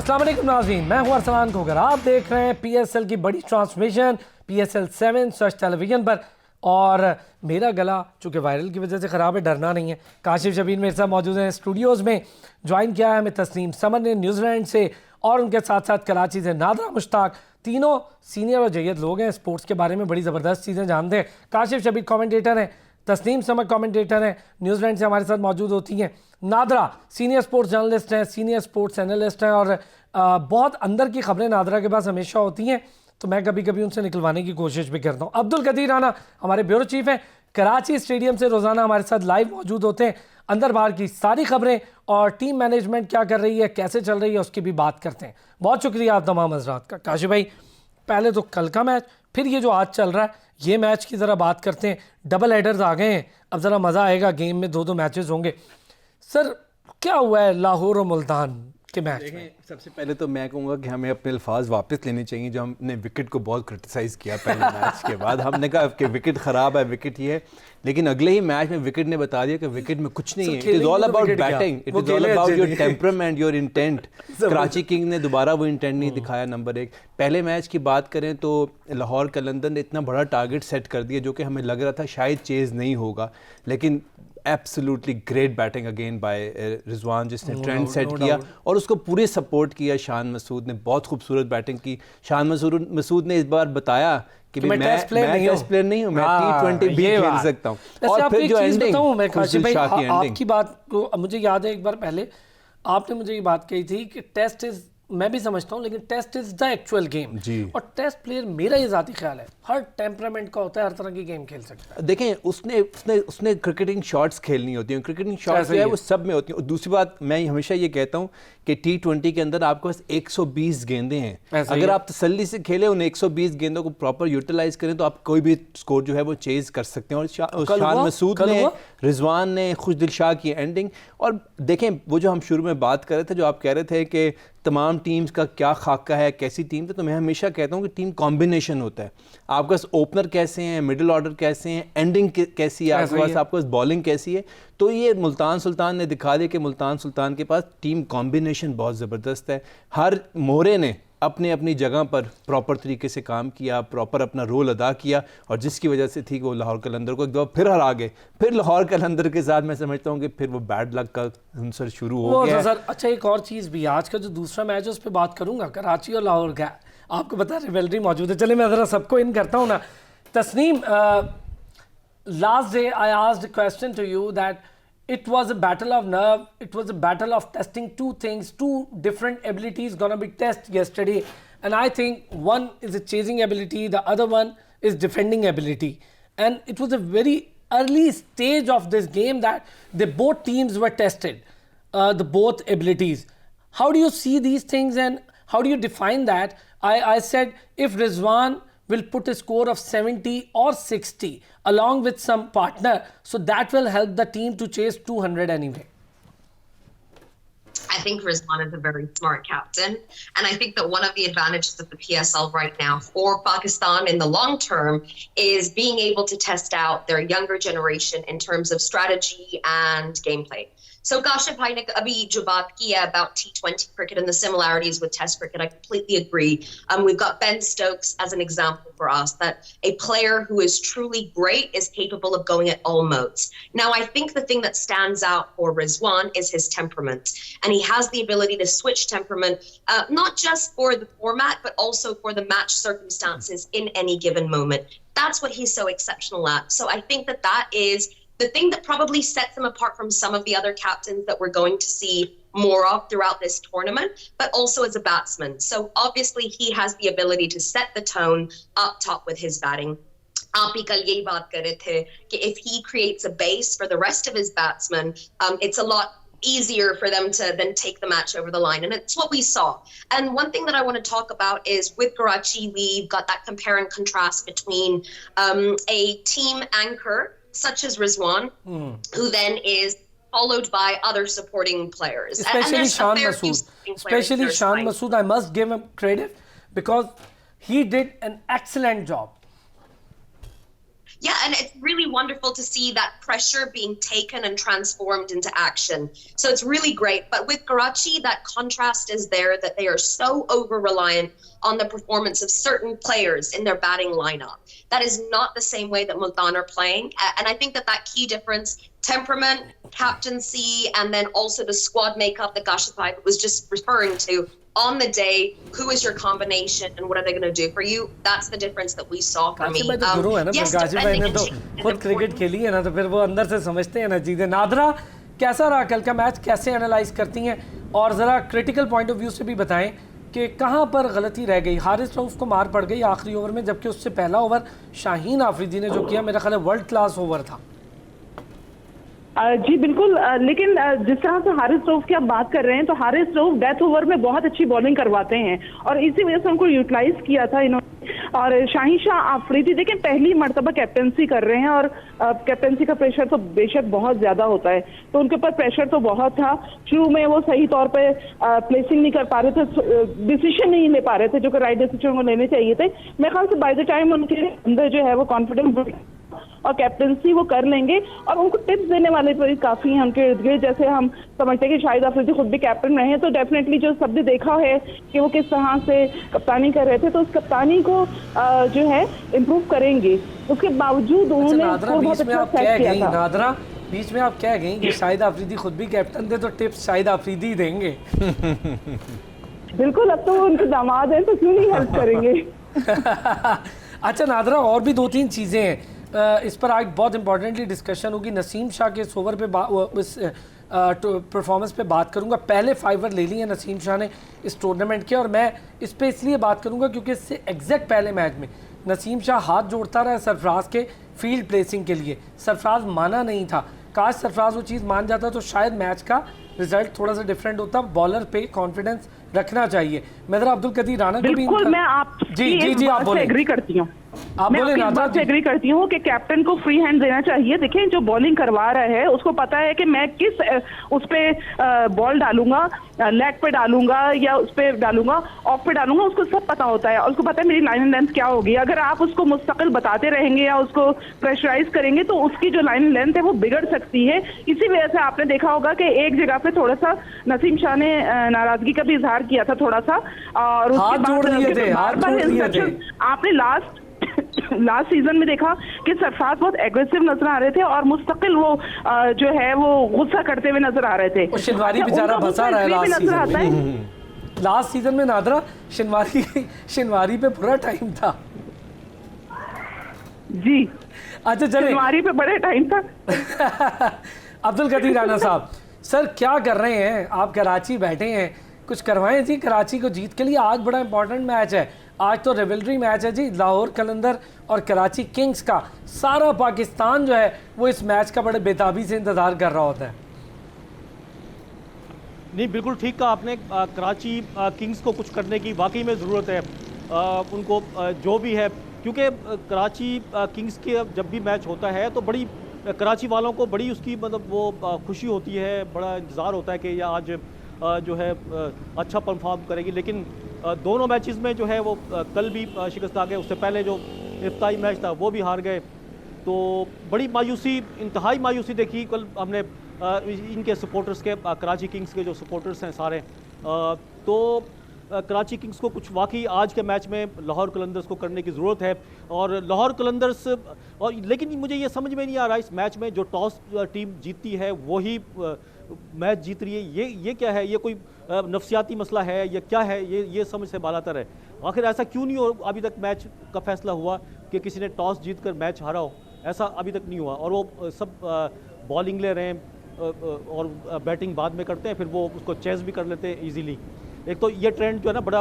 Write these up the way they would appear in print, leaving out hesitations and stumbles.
अस्सलाम वालेकुम नाज़रीन, मैं हूं अरसलान खोकर। आप देख रहे हैं PSL की बड़ी ट्रांसमिशन PSL 7 सर्च टेलीविज़न पर। और मेरा गला चूँकि वायरल की वजह से ख़राब है, डरना नहीं है। काशिफ शबीर मेरे साथ मौजूद हैं स्टूडियोज़ में। ज्वाइन किया है हमें तस्नीम समर ने न्यूजीलैंड से, और उनके साथ साथ कराची से नादरा मुश्ताक। तीनों सीनियर और जयद लोग हैं, स्पोर्ट्स के बारे में बड़ी ज़बरदस्त चीज़ें जानते हैं। काशिफ शबीर कमेंटेटर हैं, तस्नीम समर कमेंटेटर हैं, न्यूजीलैंड से हमारे साथ मौजूद होती हैं। नादरा सीनियर स्पोर्ट्स जर्नलिस्ट हैं, सीनियर स्पोर्ट्स एनालिस्ट हैं, और बहुत अंदर की खबरें नादरा के पास हमेशा होती हैं, तो मैं कभी कभी उनसे निकलवाने की कोशिश भी करता हूँ। अब्दुल कदीर राना हमारे ब्यूरो चीफ हैं, कराची स्टेडियम से रोज़ाना हमारे साथ लाइव मौजूद होते हैं। अंदर बाहर की सारी खबरें और टीम मैनेजमेंट क्या कर रही है, कैसे चल रही है, उसकी भी बात करते हैं। बहुत शुक्रिया आप तमाम हजरात का। काशिफ भाई, पहले तो कल का मैच, फिर ये जो आज चल रहा है, ये मैच की ज़रा बात करते हैं। डबल हेडर्स आ गए हैं, अब ज़रा मज़ा आएगा, गेम में दो मैचेस होंगे। सर, क्या हुआ है लाहौर और मुल्तान के मैच में? सबसे पहले तो मैं कहूँगा कि हमें अपने अल्फाज वापस लेने चाहिए जो हमने विकेट को बहुत क्रिटिसाइज़ किया पहले मैच के बाद। हमने कहा कि विकेट ख़राब है, विकेट ये है, लेकिन अगले ही मैच में विकेट ने बता दिया कि विकेट में कुछ नहीं है। It is all about batting, it is all about your temperament, your intent. Karachi king ने दोबारा वो इंटेंट नहीं दिखाया। नंबर एक, पहले मैच की बात करें तो लाहौर कलंदर ने इतना बड़ा टारगेट सेट कर दिया जो कि हमें लग रहा था शायद चेज़ नहीं होगा, लेकिन absolutely great batting again by Rizwan, जिसने ट्रेंड सेट किया और उसको पूरे सपोर्ट किया। शान मसूद ने बहुत खूबसूरत बैटिंग की। शान मसूद ने इस बार बताया कि मैं टेस्ट प्लेयर नहीं हूँ, मैं T20 भी खेल सकता हूँ। और फिर जो एंडिंग, आपकी बात को मुझे याद है, एक बार पहले आपने मुझे ये बात कही थी कि टेस्ट इज, मैं भी समझता हूँ, लेकिन test is the actual game. और टेस्ट प्लेयर, मेरा ये ज़ाती ख्याल है, हर टेम्परामेंट का होता है, हर तरह की गेम खेल सकता है। देखें, उसने क्रिकेटिंग शॉट्स खेलनी होती हैं, क्रिकेटिंग शॉट्स जो है वो सब में होती हैं। और दूसरी बात, मैं हमेशा ये कहता हूँ कि T20 के अंदर आपके पास 120 गेंदें हैं। अगर आप तसल्ली से खेलें, उन 120 गेंदों को प्रॉपर यूटिलाइज करें तो आप कोई भी स्कोर जो है वो चेज कर सकते हैं। और शान मसूद ने, रिजवान ने खुश दिल शाह की एंडिंग। और देखें, वो जो हम शुरू में बात कर रहे थे, जो आप कह रहे थे कि तमाम टीम्स का क्या खाका है, कैसी टीम है, तो मैं हमेशा कहता हूँ कि टीम कॉम्बिनेशन होता है। आपके पास ओपनर कैसे हैं, मिडिल ऑर्डर कैसे हैं, एंडिंग कैसी है आपके पास बॉलिंग कैसी है। तो ये मुल्तान सुल्तान ने दिखा दिया कि मुल्तान सुल्तान के पास टीम कॉम्बिनेशन बहुत ज़बरदस्त है। हर मोहरे ने अपने अपनी जगह पर प्रॉपर तरीके से काम किया, प्रॉपर अपना रोल अदा किया, और जिसकी वजह से थी कि वो लाहौर कलंदर को एक दफ़ा फिर हरा गए। फिर लाहौर कलंदर के साथ मैं समझता हूँ कि फिर वो बैड लक का अंसर शुरू हो गया। सर, अच्छा, एक और चीज़ भी, आज का जो दूसरा मैच है उस पर बात करूँगा, कराची और लाहौर का। आपको पता है रिवेलरी मौजूद है। चलिए मैं ज़रा सबको इन करता हूँ ना। Tasneem, last day I asked a question to you that it was a battle of nerve, it was a battle of testing two things, two different abilities gonna be tested yesterday, and I think one is a chasing ability, the other one is defending ability, and it was a very early stage of this game that the both teams were tested, the both abilities. How do you see these things and how do you define that? I said if Rizwan will put a score of 70 or 60 along with some partner, so that will help the team to chase 200 anyway. I think Rizwan is a very smart captain, and I think that one of the advantages of the PSL right now for Pakistan in the long term is being able to test out their younger generation in terms of strategy and gameplay. So Kashif bhai ne abhi jo baat ki hai about T20 cricket and the similarities with Test cricket, I completely agree. We've got Ben Stokes as an example for us, that a player who is truly great is capable of going at all modes. Now, I think the thing that stands out for Rizwan is his temperament, and he has the ability to switch temperament, not just for the format, but also for the match circumstances in any given moment. That's what he's so exceptional at. So I think that that is the thing that probably sets him apart from some of the other captains that we're going to see more of throughout this tournament, but also as a batsman. So obviously he has the ability to set the tone up top with his batting. आप ही कल यही बात कर रहे थे कि if he creates a base for the rest of his batsmen, it's a lot easier for them to then take the match over the line, and it's what we saw. And one thing that I want to talk about is with Karachi, we've got that compare and contrast between a team anchor such as Rizwan, who then is followed by other supporting players. Especially Shan Masood. Especially Shan Masood, I must give him credit because he did an excellent job. Yeah, and it's really wonderful to see that pressure being taken and transformed into action. So it's really great. But with Karachi, that contrast is there, that they are so over-reliant on the performance of certain players in their batting lineup. That is not the same way that Multan are playing. And I think that key difference, temperament, captaincy, and then also the squad makeup that Kashif was just referring to, on the day, who is your combination and what are they going to do for you? That's the difference that we saw for me. Kashif भाई तो गुरु है ना, फिर काशिफ भाई ने तो खुद cricket खेली है ना, तो फिर वो अंदर से समझते हैं ना चीज़ें। नादरा, कैसा रहा कल का मैच, कैसे एनालाइज करती हैं, और ज़रा क्रिटिकल पॉइंट ऑफ व्यू से भी बताएं कि कहाँ पर गलती रह गई। हारिस रऊफ को मार पड़ गई आखिरी ओवर में, जबकि उससे पहला ओवर शाहीन आफरीदी ने जो किया, मेरा ख्याल है वर्ल्ड क्लास ओवर था। जी बिल्कुल, लेकिन जिस तरह से हारिस रऊफ की आप बात कर रहे हैं, तो हारिस रऊफ डेथ ओवर में बहुत अच्छी बॉलिंग करवाते हैं और इसी वजह से उनको यूटिलाइज किया था इन्होंने। और शाहीन शाह आफरीदी देखिए पहली मर्तबा कैप्टनसी कर रहे हैं और कैप्टनसी का प्रेशर तो बेशक बहुत ज्यादा होता है, तो उनके ऊपर प्रेशर तो बहुत था। शुरू में वो सही तौर पे प्लेसिंग नहीं कर पा रहे थे, डिसीजन नहीं ले पा रहे थे जो कि राइट डिसीजन उनको लेने चाहिए थे। मेरे ख्याल से बाय द टाइम उनके अंदर जो है वो कॉन्फिडेंस और कैप्टनसी वो कर लेंगे, और उनको टिप्स देने वाले भी काफी हैं उनके इर्द गिर्द। जैसे हम समझते हैं कि शाहिद आफरीदी खुद भी कैप्टन रहे हैं, तो डेफिनेटली जो सबने देखा है कि वो किस तरह से कप्तानी कर रहे थे, तो उस कप्तानी को जो है इम्प्रूव करेंगे। उसके बावजूद उन्होंने बहुत अच्छा सेट किया था। नादरा, बीच में आप कह गई कि शाहिद आफरीदी खुद भी कैप्टन थे, तो टिप्स शाहिद आफरीदी देंगे। बिल्कुल, अब तो वो उनके दामाद हैं तो क्यों नहीं हेल्प करेंगे। अच्छा नादरा, और भी दो तीन चीज़ें हैं, इस पर आज बहुत इंपॉर्टेंटली डिस्कशन होगी। नसीम शाह के इस ओवर पे इस परफॉर्मेंस पे बात करूंगा। पहले 5 ओवर ले लिए नसीम शाह ने इस टूर्नामेंट के, और मैं इस पे इसलिए बात करूंगा क्योंकि इससे एग्जैक्ट पहले मैच में नसीम शाह हाथ जोड़ता रहा सरफराज के फील्ड प्लेसिंग के लिए। सरफराज माना नहीं था, काश सरफराज वो चीज़ मान जाता तो शायद मैच का रिजल्ट थोड़ा सा डिफरेंट होता। बॉलर पे कॉन्फिडेंस रखना चाहिए। मैं ज़रा अब्दुल कदीर राना को भी बिल्कुल, मैं आप जी आप बोले एग्री करती हूँ। मैं आपकी बात से एग्री करती हूँ कि कैप्टन को फ्री हैंड देना चाहिए। देखिए जो बॉलिंग करवा रहा है उसको पता है कि मैं किस उस पे बॉल डालूंगा, लेग पे डालूंगा या उस पे डालूंगा, ऑफ पे डालूंगा, उसको सब पता होता है और उसको पता है मेरी लाइन एंड लेंथ क्या होगी। अगर आप उसको मुस्तकिल बताते रहेंगे या उसको प्रेशराइज करेंगे तो उसकी जो लाइन एंड लेंथ है वो बिगड़ सकती है। इसी वजह से आपने देखा होगा कि एक जगह पे थोड़ा सा नसीम शाह ने नाराजगी का भी इजहार किया था थोड़ा सा, और उसके बाद आपने लास्ट सीजन में देखा कि सरफराज बहुत एग्रेसिव नजर आ रहे थे और मुस्तकिल वो जो है वो गुस्सा करते हुए नजर आ रहे थे। शिनवारी बेचारा फंसा रहा है लास्ट सीजन में। नादरा, शिनवारी पे बुरा टाइम था जी। अच्छा चलिए, शिनवारी पे बड़े टाइम था। अब्दुल कदीर राना साहब, सर क्या कर रहे हैं आप? कराची बैठे हैं, कुछ करवाएं जी कराची को जीत के लिए। आज बड़ा इंपॉर्टेंट मैच है, आज तो रिवलरी मैच है जी, लाहौर कलंदर और कराची किंग्स का। सारा पाकिस्तान जो है वो इस मैच का बड़े बेताबी से इंतज़ार कर रहा होता है। नहीं, बिल्कुल ठीक कहा आपने। कराची किंग्स को कुछ करने की वाकई में ज़रूरत है, उनको जो भी है, क्योंकि कराची किंग्स के जब भी मैच होता है तो बड़ी कराची वालों को बड़ी उसकी मतलब वो खुशी होती है, बड़ा इंतज़ार होता है कि यह आज जो है अच्छा परफॉर्म करेगी। लेकिन दोनों मैचेस में जो है वो कल भी शिकस्त आ गए, उससे पहले जो इफ्ताही मैच था वो भी हार गए, तो बड़ी मायूसी, इंतहाई मायूसी देखी कल हमने इनके सपोर्टर्स के, कराची किंग्स के जो सपोर्टर्स हैं सारे। तो कराची किंग्स को कुछ वाकई आज के मैच में लाहौर कलंदर्स को करने की ज़रूरत है। और लाहौर कलंदर्स और लेकिन मुझे ये समझ में नहीं आ रहा इस मैच में जो टॉस टीम जीतती है वही मैच जीत रही है। ये क्या है? ये कोई नफसियाती मसला है या क्या है? ये समझ से बालातर है। आखिर ऐसा क्यों नहीं हो अभी तक मैच का फैसला हुआ कि किसी ने टॉस जीत कर मैच हारा हो? ऐसा अभी तक नहीं हुआ, और वो सब बॉलिंग ले रहे हैं और बैटिंग बाद में करते हैं, फिर वो उसको चेस भी कर लेते हैं ईजीली। एक तो ये ट्रेंड जो है ना बड़ा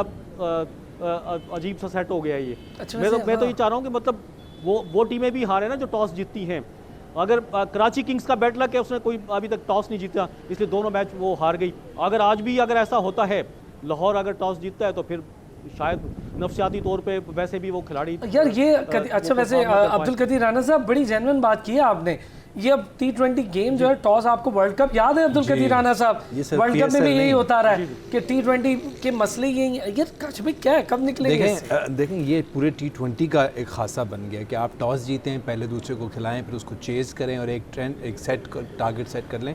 अजीब सा सेट हो गया है ये। अच्छा, मैं तो ये चाह रहा हूँ कि मतलब वो टीमें भी हारे ना जो टॉस जीतती हैं। अगर कराची किंग्स का बैड लक है, उसने कोई अभी तक टॉस नहीं जीता, इसलिए दोनों मैच वो हार गई। अगर आज भी अगर ऐसा होता है, लाहौर अगर टॉस जीतता है तो फिर शायद नफसियाती तौर पे वैसे भी वो खिलाड़ी यार ये अच्छा वैसे अब्दुल कदीर राना साहब बड़ी जेन्युइन बात की है आपने ये अब T20 गेम जो है, टॉस आपको वर्ल्ड कप याद है अब्दुल कदीर राना साहब, वर्ल्ड कप में भी यही होता रहा है कि T20 के मसले यही है। ये काश भाई क्या है, कब निकलेंगे? देखें ये पूरे T20 का एक खासा बन गया कि आप टॉस जीते हैं, पहले दूसरे को खिलाएं, फिर उसको चेज़ करें और एक टारगेट सेट कर लें।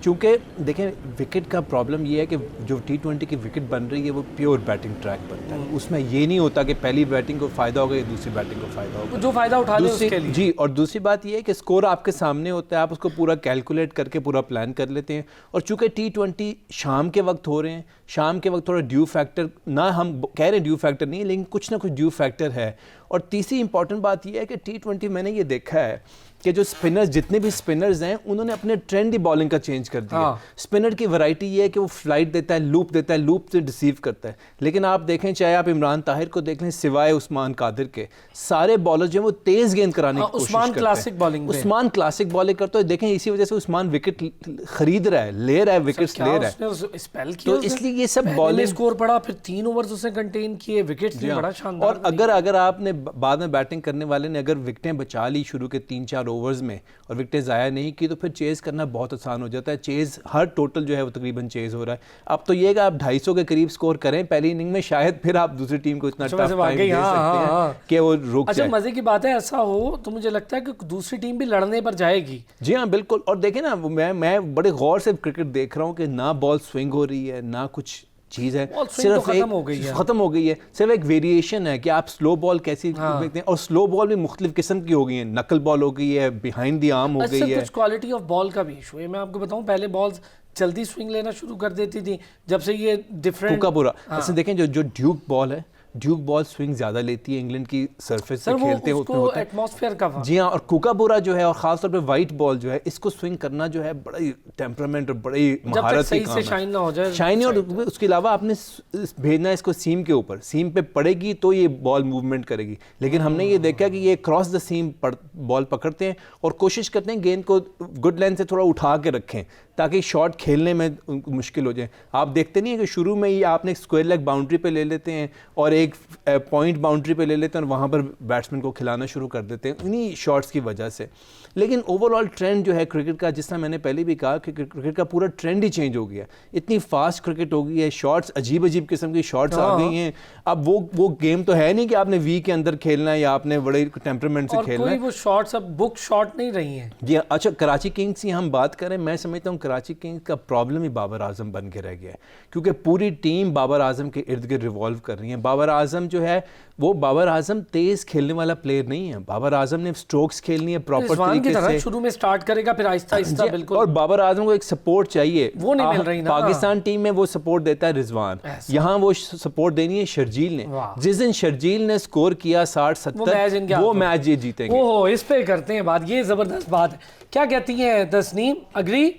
चूँकि देखें विकेट का प्रॉब्लम ये है कि जो T20 की विकेट बन रही है वो प्योर बैटिंग ट्रैक बनता है, उसमें ये नहीं होता कि पहली बैटिंग को फ़ायदा होगा या दूसरी बैटिंग को फ़ायदा होगा, जो फ़ायदा उठा ले उसके लिए। जी, और दूसरी बात ये है कि स्कोर आपके सामने होता है, आप उसको पूरा कैलकुलेट करके पूरा प्लान कर लेते हैं। और चूँकि T20 शाम के वक्त हो रहे हैं, शाम के वक्त थोड़ा ड्यू फैक्टर, ना हम कह रहे हैं ड्यू फैक्टर नहीं, लेकिन कुछ ना कुछ ड्यू फैक्टर है। और तीसरी इंपॉर्टेंट बात यह है कि T20 मैंने ये देखा है कि जो स्पिनर्स, जितने भी स्पिनर्स हैं, उन्होंने अपने ट्रेंड ही बॉलिंग का चेंज कर दिया। स्पिनर की वैरायटी ये है कि वो फ्लाइट देता है, लूप देता है, लूप से रिसीव करता है। लेकिन आप देखें, चाहे आप इमरान ताहिर को देख लें, सिवाय उस्मान कादिर के, सारे बॉलर जो हैं वो तेज़ गेंद कराने की कोशिश करते हैं। उस्मान क्लासिक बॉलिंग करते हैं। देखें इसी वजह से उस्मान विकेट खरीद रहा है, ले रहा है, विकेट्स ले रहा है, तो इसलिए ये सब बॉलिंग स्कोर पड़ा, फिर 3 ओवर्स उसने कंटेन किए, विकेट्स लिए, बड़ा शानदार। और अगर आपने बाद में बैटिंग करने वाले ने अगर विकेटें बचा ली शुरू के 3-4 ओवर्स में और विकेटें ज़ाया नहीं की, तो फिर चेज़ करना बहुत आसान हो जाता है। चेज़ हर टोटल जो है वो तकरीबन चेज़ हो रहा है। अब तो ये कि आप 250 के करीब स्कोर करें पहली इनिंग में, शायद फिर आप दूसरी टीम को इतना टफ टाइम दे सकते हैं कि वो रुक जाए। मजे की बात है, ऐसा हो तो मुझे लगता है कि दूसरी टीम भी लड़ने पर जाएगी। जी हाँ, बिल्कुल। और देखें ना, मैं बड़े गौर से क्रिकेट देख रहा हूँ कि ना बॉल स्विंग हो रही है, ना कुछ चीज़ है, सिर्फ ख़त्म हो गई है, सिर्फ एक वेरिएशन है कि आप स्लो बॉल कैसी देखते हैं। और स्लो बॉल भी मुख्तलिफ किस्म की हो गई है, नकल बॉल हो गई है, बिहाइंड द आर्म हो गई है। कुछ क्वालिटी ऑफ बॉल का भी इशू है। मैं आपको बताऊं, पहले बॉल्स जल्दी स्विंग लेना शुरू कर देती थी, जब से ये डिफरेंट कूकाबूरा ऐसे देखें, जो ड्यूक बॉल है, ड्यूक बॉल स्विंग ज़्यादा लेती है, इंग्लैंड की सरफेस पे खेलते हैं, उसमें होता है एटमॉस्फेयर का। जी हाँ, और कूकाबूरा जो है, और ख़ासतौर पे वाइट बॉल जो है, इसको स्विंग करना जो है बड़ा टेम्परामेंट और बड़ी महारत की काम है। शाइन ना हो जाए, शाइन। और उसके अलावा आपने भेजना है इसको सीम के ऊपर, सीम पे पड़ेगी तो ये बॉल मूवमेंट करेगी। लेकिन हमने ये देखा कि ये क्रॉस द सीम बॉल पकड़ते हैं और कोशिश करते हैं गेंद को गुड लेंथ से थोड़ा उठा के रखें ताकि शॉट खेलने में मुश्किल हो जाए। आप देखते नहीं है कि शुरू में ही आपने स्क्वायर लेग बाउंड्री पे ले लेते हैं और एक पॉइंट बाउंड्री पे ले लेते हैं और वहाँ पर बैट्समैन को खिलाना शुरू कर देते हैं इन्हीं शॉट्स की वजह से। लेकिन ओवरऑल ट्रेंड जो है क्रिकेट का, जिस तरह मैंने पहले भी कहा कि क्रिकेट का पूरा ट्रेंड ही चेंज हो गया, इतनी फास्ट क्रिकेट हो गई है, शॉट्स अजीब अजीब किस्म की शॉट्स आ गई हैं। अब वो गेम तो है नहीं कि आपने वी के अंदर खेलना है या आपने बड़े टेम्परामेंट से खेलना है। वो शॉट्स अब बुक शॉट नहीं रही हैं। जी अच्छा, कराची किंग्स की हम बात करें, मैं समझता हूँ कराची किंग्स का प्रॉब्लम ही बाबर आजम बन के रह गया है, क्योंकि पूरी टीम बाबर आजम के इर्द गिर्द रिवॉल्व कर रही है। बाबर आजम जो है वो बाबर आजम तेज खेलने वाला प्लेयर नहीं है। बाबर आजम ने स्ट्रोक्स खेलनी है प्रॉपर तरीके से, शुरू में स्टार्ट करेगा, फिर आहिस्ता आहिस्ता बिल्कुल। और बाबर आजम को एक सपोर्ट चाहिए, वो नहीं मिल रही ना। पाकिस्तान टीम में वो सपोर्ट देता है रिजवान, यहाँ वो सपोर्ट देनी है शर्जील ने। जिस दिन शर्जील ने स्कोर किया 60-70, वो मैच ये जीतेंगे। ओहो, इस पे करते हैं बात, ये जबरदस्त बात है। क्या कहती हैं तस्नीम, अग्री?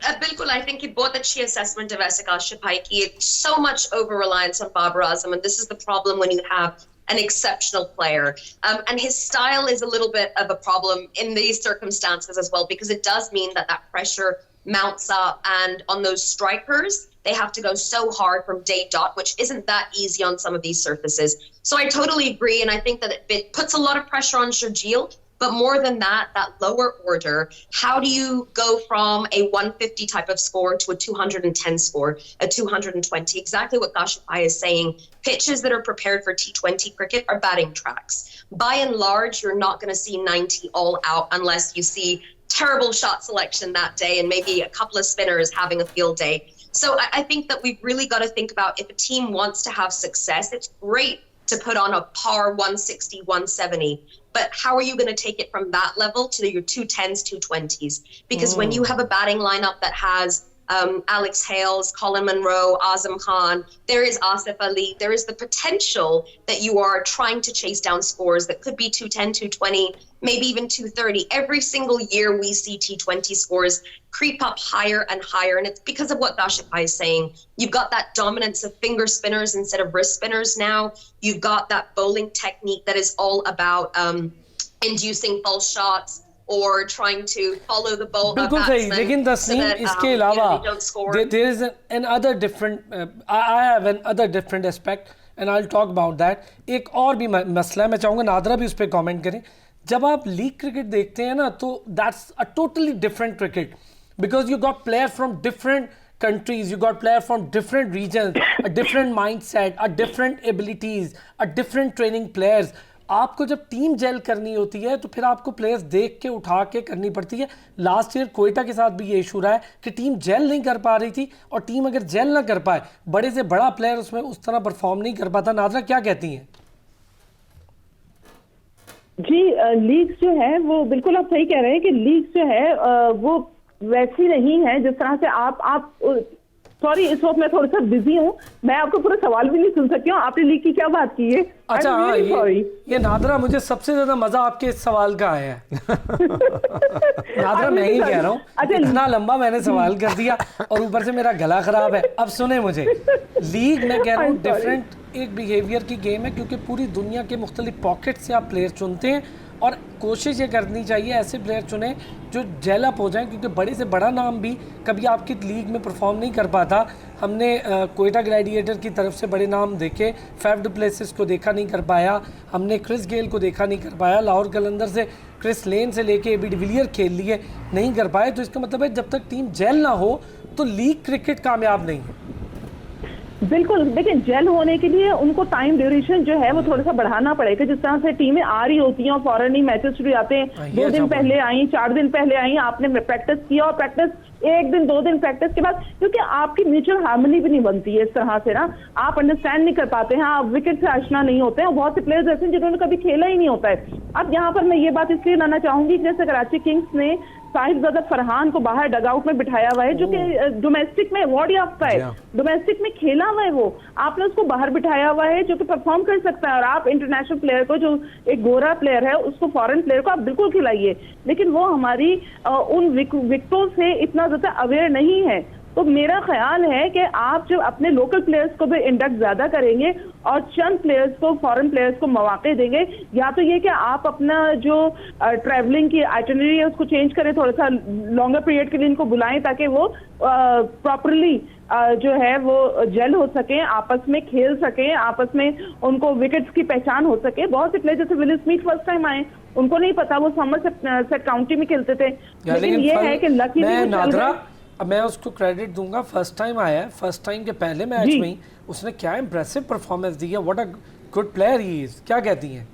बिल्कुल, I think कि बहुत अच्छी assessment है वैसे काशिफ भाई की। It's so much over reliance on Babar Azam, and this is the problem when you have an exceptional player. And his style is a little bit of a problem in these circumstances as well, because it does mean that pressure mounts up, and on those strikers, they have to go so hard from day dot, which isn't that easy on some of these surfaces. So I totally agree, and I think that it puts a lot of pressure on Sharjeel. But more than that, that lower order, how do you go from a 150 type of score to a 210 score, a 220? Exactly what Kashif is saying. Pitches that are prepared for T20 cricket are batting tracks. By and large, you're not going to see 90 all out unless you see terrible shot selection that day and maybe a couple of spinners having a field day. So I think that we've really got to think about, if a team wants to have success, it's great to put on a par 160, 170. But how are you going to take it from that level to your 210s, 220s? Because when you have a batting lineup that has Alex Hales, Colin Munro, Azam Khan, there is Asif Ali, there is the potential that you are trying to chase down scores that could be 210, 220, maybe even 230. Every single year we see T20 scores creep up higher and higher, and it's because of what Kashif is saying. You've got that dominance of finger spinners instead of wrist spinners now. You've got that bowling technique that is all about inducing false shots or trying to follow the ball. बिल्कुल सही, लेकिन तस्नीम इसके अलावा there is another different I have another different aspect and I'll talk about that. एक और भी मसला है, मैं चाहूँगा नादरा भी उस पर कमेंट करें। जब आप लीग क्रिकेट देखते हैं ना तो that's a totally different cricket, because you got player from different countries, you got players from different regions, a different mindset, a different abilities, a different training players. आपको जब team jail करनी होती है तो फिर आपको प्लेयर्स देख के उठा के करनी पड़ती है। लास्ट ईयर कोयटा के साथ भी ये इशू रहा है कि टीम जेल नहीं कर पा रही थी, और टीम अगर जेल ना कर पाए, बड़े से बड़ा प्लेयर उसमें उस तरह परफॉर्म नहीं कर पाता। नादरा क्या कहती हैं? जी, लीग्स जो है वो बिल्कुल आप सही कह रहे हैं कि लीग्स जो है वो वैसी नहीं है जिस तरह से आप सॉरी, इस वक्त मैं थोड़ा सा बिजी हूँ, मैं आपको पूरा सवाल भी नहीं सुन सकती हूँ। आपने लीग की क्या बात की है? अच्छा हाँ, ये नादरा, मुझे सबसे ज्यादा मजा आपके इस सवाल का आया है। नादरा मैं ही कह रहा हूँ, इतना लंबा मैंने सवाल कर दिया और ऊपर से मेरा गला खराब है। अब सुने मुझे, लीग मैं कह रहा हूँ डिफरेंट एक बिहेवियर की गेम है, क्योंकि पूरी दुनिया के मुख्तलिफ पॉकेट से आप प्लेयर चुनते हैं, और कोशिश ये करनी चाहिए ऐसे प्लेयर चुने जो जेल अप हो जाएं, क्योंकि बड़े से बड़ा नाम भी कभी आपकी लीग में परफॉर्म नहीं कर पाता। हमने कोयटा ग्लैडिएटर की तरफ से बड़े नाम देखे, फैफ डु प्लेसिस को देखा नहीं कर पाया, हमने क्रिस गेल को देखा नहीं कर पाया, लाहौर कलंदर से क्रिस लेन से लेके एबी डिविलियर खेल लिए, नहीं कर पाए। तो इसका मतलब है जब तक टीम जेल ना हो तो लीग क्रिकेट कामयाब नहीं है। बिल्कुल, लेकिन जेल होने के लिए उनको टाइम ड्यूरेशन जो है वो थोड़ा सा बढ़ाना पड़ेगा। जिस तरह से टीमें आ रही होती हैं और फॉरन ही मैचेस शुरू आते हैं, 2 दिन पहले आई, 4 दिन पहले आई, आपने प्रैक्टिस किया, और प्रैक्टिस 1 दिन 2 दिन प्रैक्टिस के बाद, क्योंकि आपकी म्यूचुअल हार्मनी भी नहीं बनती है इस तरह से ना, आप अंडरस्टैंड नहीं कर पाते हैं, आप विकेट से आशना नहीं होते हैं, और बहुत से प्लेयर्स ऐसे हैं जिन्होंने कभी खेला ही नहीं होता है। अब यहाँ पर मैं ये बात इसलिए लाना चाहूंगी, जैसे कराची किंग्स ने साहिबजादा फरहान को बाहर डगआउट में बिठाया हुआ है, जो कि डोमेस्टिक में अवार्ड याफ्ता है, डोमेस्टिक में खेला हुआ है, वो आपने उसको बाहर बिठाया हुआ है जो कि परफॉर्म कर सकता है। और आप इंटरनेशनल प्लेयर को, जो एक गोरा प्लेयर है, उसको फॉरेन प्लेयर को आप बिल्कुल खिलाइए, लेकिन वो हमारी उन विकेटों से इतना ज्यादा अवेयर नहीं है। तो मेरा ख्याल है कि आप जब अपने लोकल प्लेयर्स को भी इंडक्ट ज्यादा करेंगे और चंद प्लेयर्स को, फॉरेन प्लेयर्स को मौके देंगे, या तो ये कि आप अपना जो ट्रैवलिंग की आइटनरी है उसको चेंज करें, थोड़ा सा लॉन्गर पीरियड के लिए इनको बुलाएं ताकि वो प्रॉपरली जो है वो जेल हो सके, आपस में खेल सके, आपस में उनको विकेट्स की पहचान हो सके। बहुत से प्लेयर जैसे विल स्मिथ फर्स्ट टाइम आए, उनको नहीं पता, वो समरसेट काउंटी में खेलते थे, लेकिन ये है कि लकी, अब मैं उसको क्रेडिट दूंगा, फर्स्ट टाइम आया है, फर्स्ट टाइम के पहले मैच में ही उसने क्या इंप्रेसिव परफॉर्मेंस दी है, what a good player he is. क्या कहती हैं?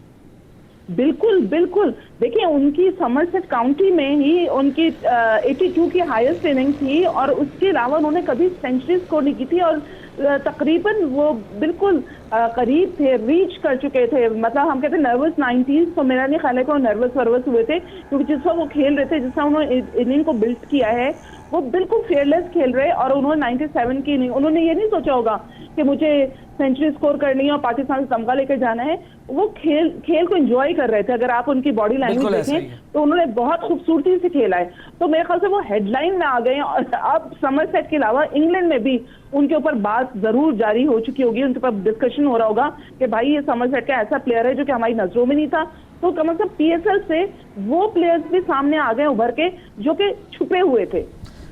बिल्कुल बिल्कुल, देखिए उनकी समरसेट काउंटी में ही उनकी 82 की हाईएस्ट इनिंग थी, और उसके अलावा उन्होंने कभी सेंचुरी स्कोर नहीं की थी, और तकरीबन वो बिल्कुल करीब थे, रीच कर चुके थे। मतलब हम कहते हैं नर्वस 90s, तो मेरा नहीं ख्याल है कि वो नर्वस हुए थे, क्योंकि जिस वक्त वो खेल रहे थे, जिस तरह उन्होंने इनिंग को बिल्ड किया है, वो बिल्कुल फेयरलेस खेल रहे। और उन्होंने 97 की इनिंग, उन्होंने ये नहीं सोचा होगा कि मुझे सेंचुरी स्कोर करनी है और पाकिस्तान से तमगा लेकर जाना है। वो खेल को एंजॉय कर रहे थे। अगर आप उनकी बॉडी लैंग्वेज देखें तो उन्होंने बहुत खूबसूरती से खेला है। तो मेरे ख्याल से वो हेडलाइन में आ गए हैं। और अब समरसेट के अलावा इंग्लैंड में भी उनके ऊपर बात जरूर जारी हो चुकी होगी, उनके ऊपर डिस्कशन हो रहा होगा कि भाई ये समरसेट का ऐसा प्लेयर है जो कि हमारी नजरों में नहीं था। तो कम से कम पीएसएल से वो प्लेयर्स भी सामने आ गए उभर के, जो कि छुपे हुए थे।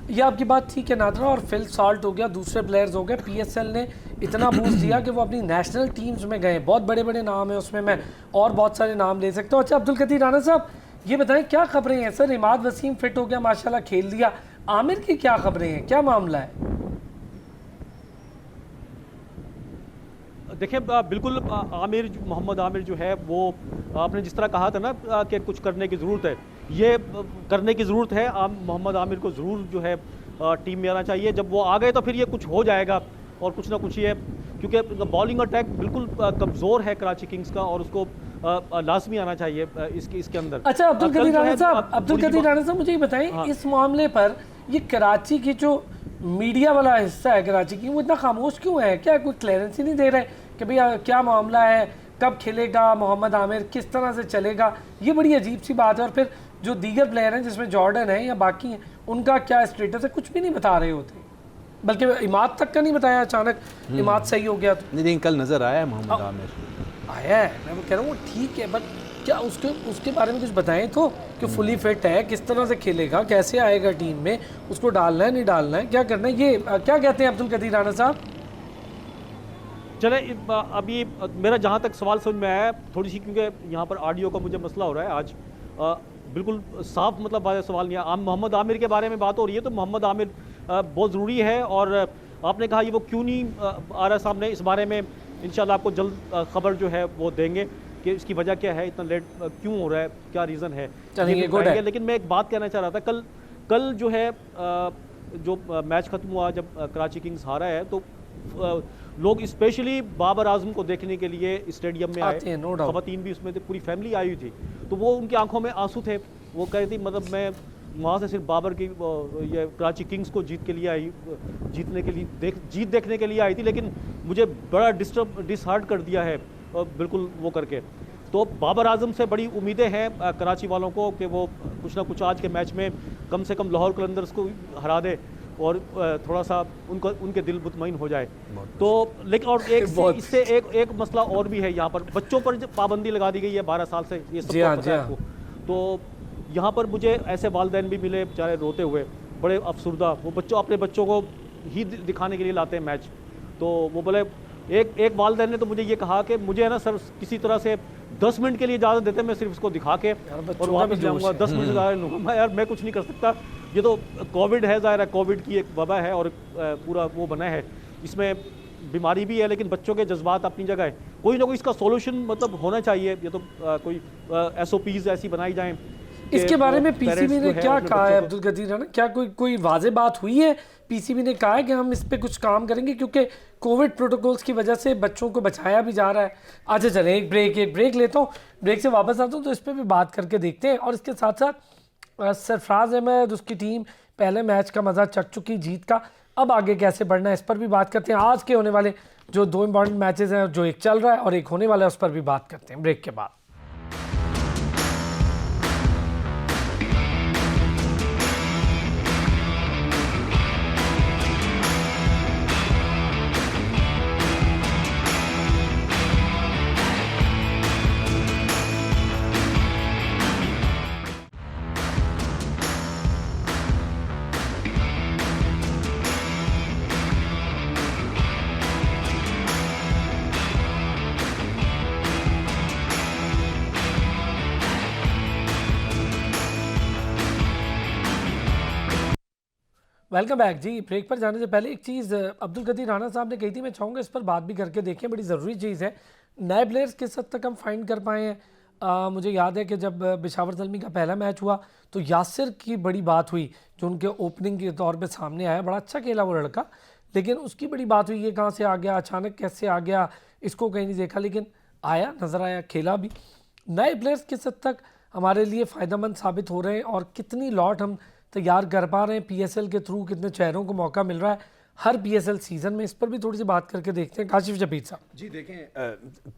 ये आपकी बात ठीक है नादरा। और फिल साल्ट हो गया, दूसरे प्लेयर्स हो गए, पीएसएल ने इतना बूस्ट दिया कि वो अपनी नेशनल टीम्स में गए। बहुत बड़े बड़े नाम है उसमें, मैं और बहुत सारे नाम ले सकता हूँ। अच्छा अब्दुल कदीर राना साहब, ये बताएं क्या खबरें हैं? सर इमाद वसीम फिट हो गया माशाल्लाह, खेल दिया। आमिर की क्या खबरें हैं, क्या मामला है? देखिए बिल्कुल आमिर, मोहम्मद आमिर जो है वो आपने जिस तरह कहा था ना कि कुछ करने की ज़रूरत है, ये करने की ज़रूरत है। मोहम्मद आमिर को ज़रूर जो है टीम में आना चाहिए। जब वो आ गए तो फिर ये कुछ हो जाएगा और कुछ ना कुछ ये, क्योंकि बॉलिंग अटैक बिल्कुल कमज़ोर है कराची किंग्स का और उसको लाजमी आना चाहिए इसके अंदर। अच्छा अब्दुल कदीर राना साहब, मुझे ये बताएं इस मामले पर ये कराची की जो मीडिया वाला हिस्सा है कराची की, वो इतना खामोश क्यों है? क्या कोई क्लियरेंस ही नहीं दे रहे कि भैया क्या मामला है, कब खेलेगा मोहम्मद आमिर, किस तरह से चलेगा? ये बड़ी अजीब सी बात है। और फिर जो दीगर प्लेयर हैं जिसमें जॉर्डन है या बाकी हैं, उनका क्या स्टेटस है, कुछ भी नहीं बता रहे होते। बल्कि इमाद तक का नहीं बताया, अचानक इमाद सही हो गया तो नहीं, कल नजर आया है मोहम्मद आमिर, आया है। मैं कह रहा हूँ ठीक है, बट क्या उसके बारे में कुछ बताएं तो, कि फुली फिट है, किस तरह से खेलेगा, कैसे आएगा टीम में, उसको डालना है नहीं डालना है, क्या करना है, ये क्या कहते हैं अब्दुल कदीर राना साहब? चले अभी मेरा जहाँ तक सवाल समझ में आया थोड़ी सी, क्योंकि यहाँ पर ऑडियो का मुझे मसला हो रहा है आज, बिल्कुल साफ मतलब वाला सवाल नहीं है। मोहम्मद आमिर के बारे में बात हो रही है, तो मोहम्मद आमिर बहुत ज़रूरी है, और आपने कहा ये वो क्यों नहीं आ रहा सामने, इस बारे में इंशाल्लाह आपको जल्द खबर जो है वो देंगे कि इसकी वजह क्या है, इतना लेट क्यों हो रहा है, क्या रीज़न है, चलेंगे। लेकिन मैं एक बात कहना चाह रहा था, कल जो है जो मैच ख़त्म हुआ, जब कराची किंग्स हारा है, तो लोग स्पेशली बाबर आजम को देखने के लिए स्टेडियम में आए, ख़वातीन भी उसमें थे, पूरी फैमिली आई हुई थी, तो वो उनकी आंखों में आंसू थे। वो कह रही थी मतलब मैं वहाँ से सिर्फ बाबर की ये कराची किंग्स को जीतने के लिए जीत देखने के लिए आई थी, लेकिन मुझे बड़ा डिसहार्ट कर दिया है बिल्कुल वो करके। तो बाबर आजम से बड़ी उम्मीदें हैं कराची वालों को कि वो कुछ ना कुछ आज के मैच में कम से कम लाहौर कलंदर्स को हरा दे और थोड़ा सा उनके दिल मुतमईन हो जाए। तो लेकिन और इससे एक मसला और भी है, यहाँ पर बच्चों पर पाबंदी लगा दी गई है 12 साल से, ये सब पता है आपको। तो यहाँ पर मुझे ऐसे वालिदैन भी मिले बेचारे रोते हुए, बड़े अफसुर्दा, वो अपने बच्चों को ही दिखाने के लिए लाते हैं मैच। तो वो बोले एक वालिदैन ने तो मुझे ये कहा कि मुझे है ना सर किसी तरह से 10 मिनट के लिए इजाज़त देते, मैं सिर्फ इसको दिखा के और वापस जाऊँगा, 10 मिनट से ज़्यादा लूँगा। यार मैं कुछ नहीं कर सकता, ये तो कोविड है, ज़ाहिर है कोविड की एक वबा है और पूरा वो बना है, इसमें बीमारी भी है, लेकिन बच्चों के जज्बात अपनी जगह है। कोई ना कोई इसका सोल्यूशन मतलब होना चाहिए, ये तो कोई SOPs ऐसी बनाई जाएँ। इसके बारे में PCB ने क्या कहा है अब्दुल कदीर राना, क्या कोई वाज़ेह बात हुई है? PCB ने कहा है कि हम इस पे कुछ काम करेंगे, क्योंकि कोविड प्रोटोकॉल्स की वजह से बच्चों को बचाया भी जा रहा है। अच्छा चलें एक ब्रेक लेता हूँ, ब्रेक से वापस आता हूँ तो इस पर भी बात करके देखते हैं। और इसके साथ साथ सरफराज अहमद, उसकी टीम पहले मैच का मज़ा चख चुकी जीत का, अब आगे कैसे बढ़ना है इस पर भी बात करते हैं। आज के होने वाले जो 2 इंपॉर्टेंट मैचेस हैं, जो एक चल रहा है और एक होने वाला है, उस पर भी बात करते हैं ब्रेक के बाद। वेलकम बैक जी। ब्रेक पर जाने से पहले एक चीज़ अब्दुल कदीर राना साहब ने कही थी, मैं चाहूँगा इस पर बात भी करके देखें, बड़ी ज़रूरी चीज़ है। नए प्लेयर्स किस हद तक हम फाइंड कर पाए हैं। मुझे याद है कि जब बिशावर ज़ल्मी का पहला मैच हुआ तो यासिर की बड़ी बात हुई, जो उनके ओपनिंग के तौर पे सामने आया। बड़ा अच्छा खेला वो लड़का, लेकिन उसकी बड़ी बात हुई ये कहाँ से आ गया, अचानक कैसे आ गया, इसको कहीं नहीं देखा, लेकिन आया, नज़र आया, खेला भी। नए प्लेयर्स किस हद तक हमारे लिए फ़ायदेमंद साबित हो रहे हैं और कितनी लॉट हम तैयार कर पा रहे हैं PSL के थ्रू, कितने चेहरों को मौका मिल रहा है हर PSL सीज़न में, इस पर भी थोड़ी सी बात करके देखते हैं। काशिफ जबीर साहब जी देखें,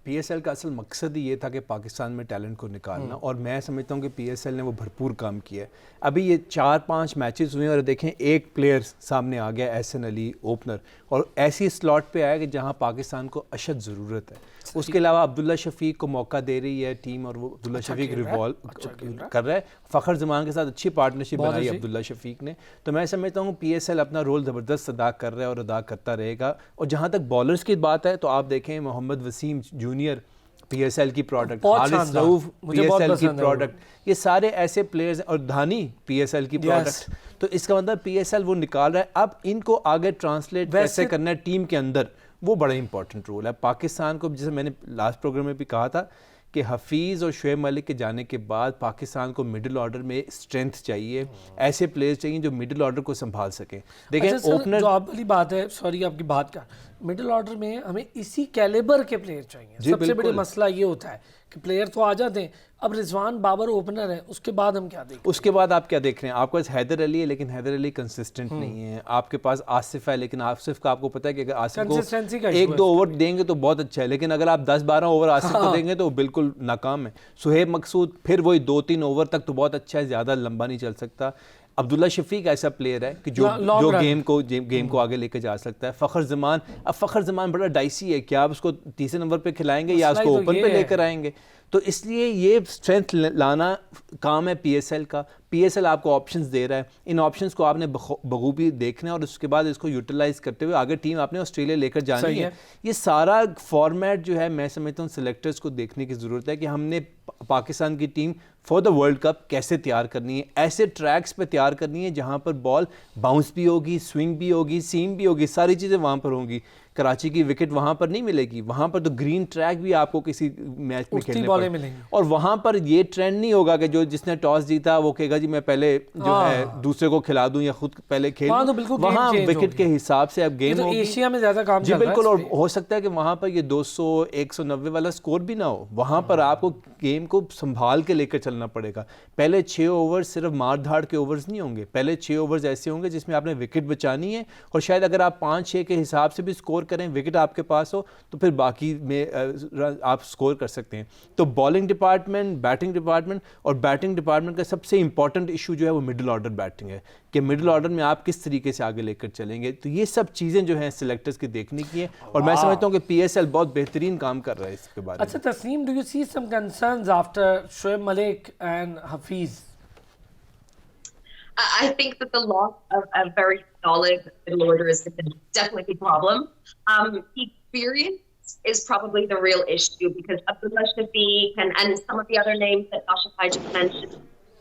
PSL का असल मकसद ही ये था कि पाकिस्तान में टैलेंट को निकालना, और मैं समझता हूँ कि PSL ने वो भरपूर काम किया है। अभी ये 4-5 मैचेस हुए और देखें एक प्लेयर सामने आ गया, एहसन अली ओपनर, और ऐसी स्लॉट पे आया कि जहाँ पाकिस्तान को अशद ज़रूरत है। उसके अलावा अब्दुल्ला शफीक को मौका दे रही है टीम, और वो अब्दुल्ला शफीक रिवॉल्व कर रहा है। फ़खर जमान के साथ अच्छी पार्टनरशिप बनाई है अब्दुल्ला शफीक ने। तो मैं समझता हूँ PSL अपना रोल ज़बरदस्त अदा कर रहा है और अदा करता रहेगा। और जहाँ तक बॉलर्स की बात है तो आप देखें मोहम्मद वसीम जूनियर PSL की प्रोडक्ट, हारिस रऊफ PSL की प्रोडक्ट, ये सारे ऐसे प्लेयर्स हैं, और धानी PSL की प्रोडक्ट। तो इसका मतलब PSL वो निकाल रहा है। अब इनको आगे ट्रांसलेट कैसे करना है टीम के अंदर, वो बड़ा इंपॉर्टेंट रोल है पाकिस्तान को। जैसे मैंने लास्ट प्रोग्राम में भी कहा था कि हफीज़ और शुएब मलिक के जाने के बाद पाकिस्तान को मिडिल ऑर्डर में स्ट्रेंथ चाहिए, ऐसे प्लेयर्स चाहिए जो मिडिल ऑर्डर को संभाल सकें। देखें ओपनर, जो आप वाली बात है, सॉरी आपकी बात का, मिडिल ऑर्डर में हमें इसी कैलिबर के प्लेयर चाहिए। सबसे बड़ा मसला ये होता है कि प्लेयर तो आ जाते हैं, अब रिजवान बाबर ओपनर है, उसके बाद हम क्या देखें? उसके बाद आप क्या देख रहे हैं? आपके पास हैदर अली है, लेकिन हैदर अली कंसिस्टेंट नहीं है। आपके पास आसिफ है, लेकिन आसिफ का आपको पता है कि अगर आसिफ को 1-2 ओवर देंगे तो बहुत अच्छा है, लेकिन अगर आप 10-12 ओवर आसिफ को देंगे तो बिल्कुल नाकाम है। सुहेब मकसूद फिर वही 2-3 ओवर तक तो बहुत अच्छा है, ज़्यादा लंबा नहीं चल सकता। अब्दुल्ला शफीक ऐसा प्लेयर है कि जो गेम को आगे लेके जा सकता है। फ़खर ज़मान बड़ा डाइसी है, क्या आप उसको तीसरे नंबर पे खिलाएंगे या उसको ओपन पे लेकर आएंगे? तो इसलिए ये स्ट्रेंथ लाना काम है पीएसएल का। पीएसएल आपको ऑप्शंस दे रहा है, इन ऑप्शंस को आपने बखूबी देखना है और उसके बाद इसको यूटिलाइज करते हुए आगे टीम आपने ऑस्ट्रेलिया लेकर जानी है। ये सारा फॉर्मेट जो है मैं समझता हूँ सिलेक्टर्स को देखने की ज़रूरत है कि हमने पाकिस्तान की team for the world cup कैसे तैयार करनी है। ऐसे ट्रैक्स पे तैयार करनी है जहाँ पर बॉल बाउंस भी होगी, स्विंग भी होगी, सीम भी होगी, सारी चीज़ें वहाँ पर होंगी। कराची की विकेट वहाँ पर नहीं मिलेगी, वहाँ पर तो ग्रीन ट्रैक भी आपको किसी मैच में खेलने पड़ेंगे और वहाँ पर ये ट्रेंड नहीं होगा कि जो जिसने टॉस जीता वो कहेगा जी मैं पहले जो है दूसरे को खिला दूं या खुद पहले खेल। वहाँ विकेट के हिसाब से अब गेम होगी। एशिया में ज्यादा काम जी बिल्कुल, और हो सकता है कि वहाँ पर ये 200-190 वाला स्कोर भी ना हो। वहाँ पर आपको गेम को संभाल के लेकर चलना पड़ेगा। पहले 6 ओवर सिर्फ मार धाड़ के ओवर्स नहीं होंगे, पहले 6 ओवर्स ऐसे होंगे जिसमें आपने विकेट बचानी है और शायद अगर आप 5-6 के हिसाब से भी स्कोर करें, विकेट आपके पास हो तो फिर बाकी में आप स्कोर कर सकते हैं। तो बॉलिंग डिपार्टमेंट, बैटिंग डिपार्टमेंट, और बैटिंग डिपार्टमेंट का सबसे इंपॉर्टेंट इशू जो है वो मिडिल ऑर्डर बैटिंग है कि मिडिल ऑर्डर में आप किस तरीके से आगे लेकर चलेंगे। तो ये सब चीज़ें जो हैं सिलेक्टर्स की देखने की है और मैं समझता हूँ कि पीएसएल बहुत बेहतरीन काम कर रहा है इसके बारे में। अच्छा Tasneem, do you see some concerns after Shoaib Malik and Hafeez? I think that the loss of a very solid middle order is definitely a problem. Experience is probably the real issue because Abdullah Shafiq and some of the other names that Nashafai just mentioned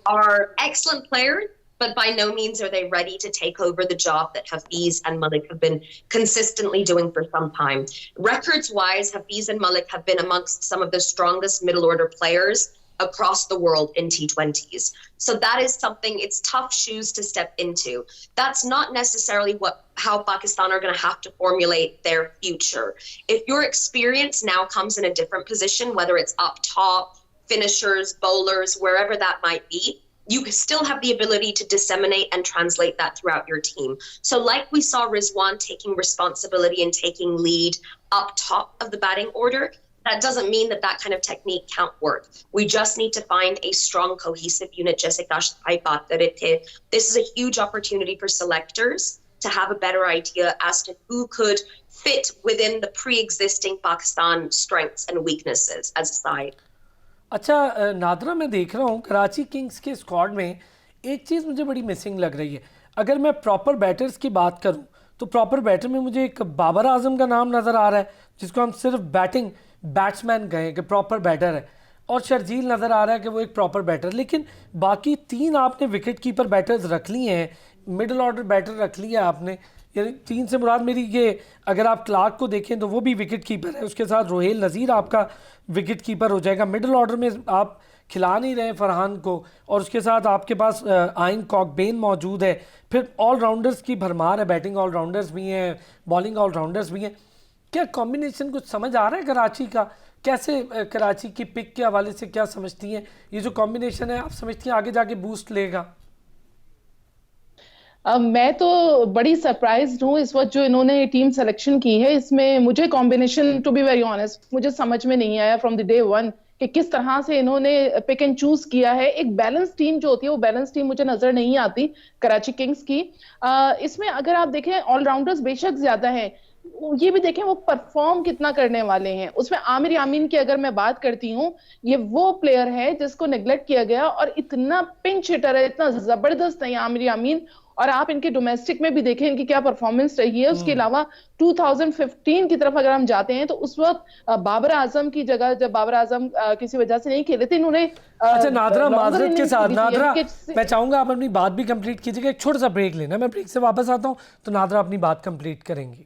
are excellent players, but by no means are they ready to take over the job that Hafiz and Malik have been consistently doing for some time. Records-wise, Hafiz and Malik have been amongst some of the strongest middle order players across the world in T20s. So that is something, it's tough shoes to step into. That's not necessarily how Pakistan are going to have to formulate their future. If your experience now comes in a different position, whether it's up top, finishers, bowlers, wherever that might be, you still have the ability to disseminate and translate that throughout your team. So like we saw Rizwan taking responsibility and taking lead up top of the batting order, that doesn't mean that that kind of technique can't work. We just need to find a strong, cohesive unit. Jaise Kashtai baat kar rahe the. This is a huge opportunity for selectors to have a better idea as to who could fit within the pre-existing Pakistan strengths and weaknesses as a side. अच्छा नादरा, मैं देख रहा हूँ Karachi Kings के squad में एक चीज़ मुझे बड़ी मिसिंग लग रही है। अगर मैं प्रॉपर बैटर्स की बात करूँ तो प्रॉपर बैटर में मुझे एक बाबर आजम का नाम नज़र आ रहा है जिसको हम सिर्फ बैट्समैन गए कि प्रॉपर बैटर है, और शर्जील नज़र आ रहा है कि वो एक प्रॉपर बैटर, लेकिन बाकी 3 आपने विकेट कीपर बैटर्स रख लिए हैं, मिडिल ऑर्डर बैटर रख लिया आपने। यानी 3 से मुराद मेरी ये, अगर आप क्लार्क को देखें तो वो भी विकेट कीपर है, उसके साथ रोहेल नज़ीर आपका विकेट कीपर हो जाएगा। मिडिल ऑर्डर में आप खिला नहीं रहे फरहान को और उसके साथ आपके पास आइन कॉकबेन मौजूद है। फिर ऑलराउंडर्स की भरमार है, बैटिंग ऑलराउंडर्स भी हैं, बॉलिंग ऑलराउंडर्स भी हैं। क्या कॉम्बिनेशन कुछ समझ आ रहा है कराची का? कैसे कराची की पिक के हवाले से क्या समझती हैं? ये जो कॉम्बिनेशन है आप समझती हैं आगे जाके बूस्ट लेगा? मैं तो बड़ी सरप्राइज्ड हूँ इस वक्त जो इन्होंने टीम सिलेक्शन की है। इसमें मुझे combination, to be very honest, मुझे समझ में नहीं आया फ्रॉम द डे वन कि किस तरह से इन्होंने पिक एंड चूज किया है। एक बैलेंस टीम जो होती है वो बैलेंस टीम मुझे नजर नहीं आती कराची किंग्स की। इसमें अगर आप देखें ऑलराउंडर्स बेशक ज्यादा हैं, ये भी देखें वो परफॉर्म कितना करने वाले हैं। उसमें आमिर यामीन की अगर मैं बात करती हूँ, ये वो प्लेयर है जिसको नेग्लेक्ट किया गया और इतना पिंच हिटर है, इतना जबरदस्त है आमिर यामीन। और आप इनके डोमेस्टिक में भी देखें इनकी क्या परफॉर्मेंस रही है। उसके अलावा 2015 की तरफ अगर हम जाते हैं तो उस वक्त बाबर आजम की जगह, जब बाबर आजम किसी वजह से नहीं खेले थे, इन्होंने अच्छा नादरा, माजरत के साथ नादरा, मैं चाहूंगा आप अपनी बात भी कंप्लीट कीजिएगा। एक छोटा सा ब्रेक लेना, मैं ब्रेक से वापस आता हूं तो नादरा अपनी बात कंप्लीट करेंगी।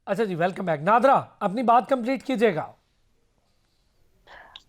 अच्छा जी, वेलकम बैक। नादरा, अपनी बात कंप्लीट कीजिएगा।